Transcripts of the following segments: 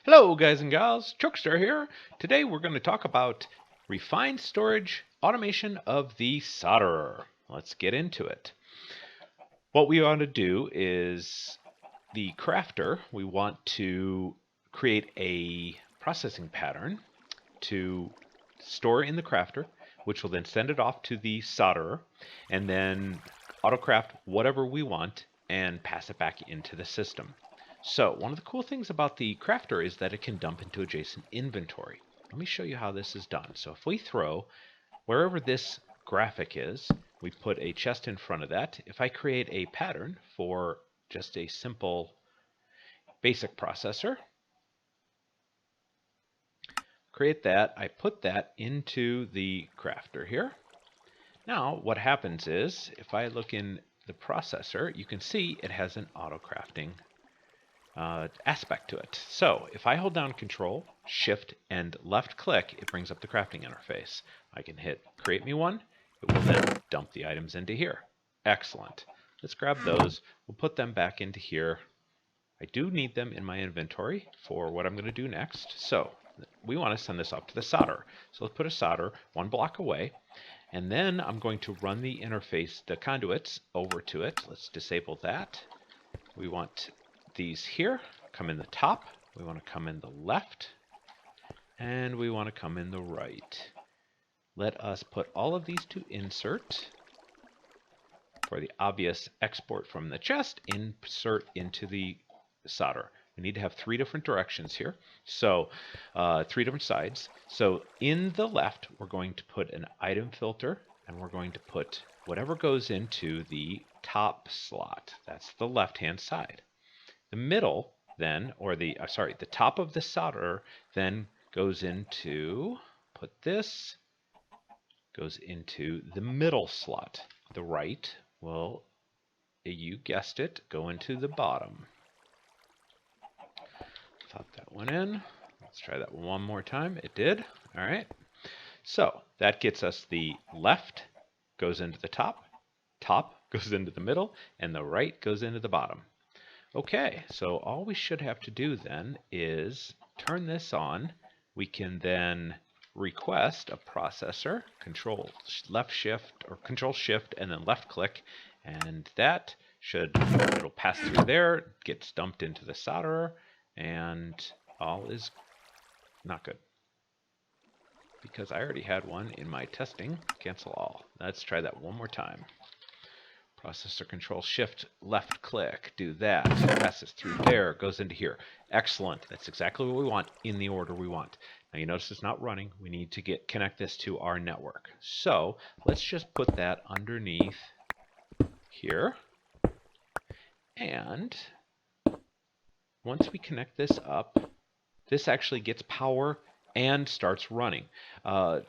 Hello guys and gals, Chokestar here. Today we're going to talk about refined storage automation of the solderer. Let's get into it. What we want to do is the crafter, we want to create a processing pattern to store in the crafter, which will then send it off to the solderer and then autocraft whatever we want and pass it back into the system. So one of the cool things about the crafter is that it can dump into adjacent inventory. Let me show you how this is done. So if we throw wherever this graphic is, we put a chest in front of that. If I create a pattern for just a simple basic processor, create that, I put that into the crafter here. Now what happens is if I look in the processor, you can see it has an auto crafting aspect to it. So if I hold down Control, Shift, and left click, it brings up the crafting interface. I can hit Create Me One. It will then dump the items into here. Excellent. Let's grab those. We'll put them back into here. I do need them in my inventory for what I'm going to do next. So we want to send this up to the solderer. So let's put a solderer one block away. And then I'm going to run the interface, the conduits, over to it. Let's disable that. We want these here, come in the top, we want to come in the left, and we want to come in the right. Let us put all of these to insert. For the obvious export from the chest, insert into the solderer. We need to have three different directions here, so three different sides. So in the left, we're going to put an item filter, and we're going to put whatever goes into the top slot. That's the left-hand side. The middle then, or the top of the solderer then goes into, goes into the middle slot. The right will, you guessed it, go into the bottom. Thought that went in. Let's try that one more time. It did. All right. So that gets us the left goes into the top goes into the middle, and the right goes into the bottom. Okay, so all we should have to do then is turn this on. We can then request a processor, Control Shift and then left click, and that it'll pass through there, gets dumped into the solderer, and all is not good. Because I already had one in my testing, cancel all. Let's try that one more time. Processor Control Shift left click, do that, passes through there, goes into here. Excellent. That's exactly what we want in the order we want. Now you notice it's not running. We need to connect this to our network. So let's just put that underneath here. And once we connect this up, this actually gets power and starts running. Let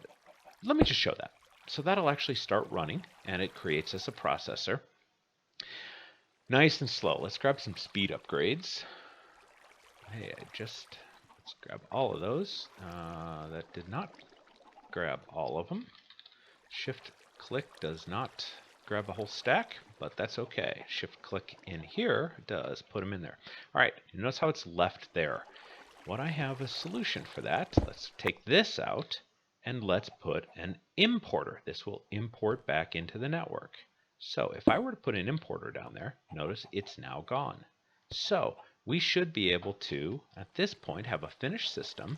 me just show that. So that'll actually start running, and it creates us a processor. Nice and slow. Let's grab some speed upgrades. Hey, let's grab all of those. That did not grab all of them. Shift click does not grab a whole stack, but that's okay. Shift click in here does put them in there. All right, you notice how it's left there. What I have a solution for that. Let's take this out. And let's put an importer. This will import back into the network. So if I were to put an importer down there, notice it's now gone. So we should be able to, at this point, have a finished system.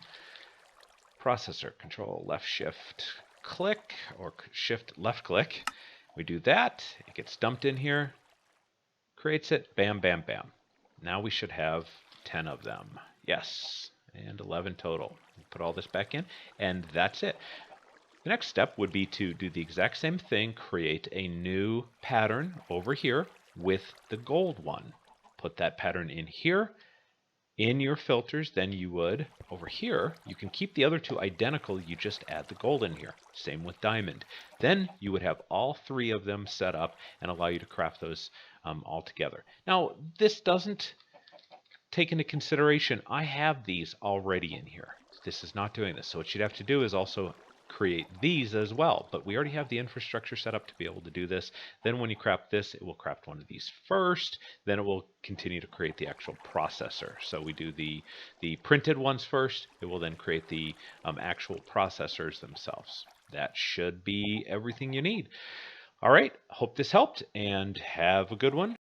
Processor, Control, left shift, click, or shift, left click. We do that. It gets dumped in here, creates it, bam, bam, bam. Now we should have 10 of them. Yes. And 11 total. Put all this back in, and that's it. The next step would be to do the exact same thing, create a new pattern over here with the gold one. Put that pattern in here. In your filters, then you would, over here, you can keep the other two identical, you just add the gold in here. Same with diamond. Then you would have all three of them set up and allow you to craft those all together. Now, this doesn't take into consideration, I have these already in here. This is not doing this. So what you'd have to do is also create these as well, but we already have the infrastructure set up to be able to do this. Then when you craft this, it will craft one of these first, then it will continue to create the actual processor. So we do the printed ones first, it will then create the actual processors themselves. That should be everything you need. All right, hope this helped, and have a good one.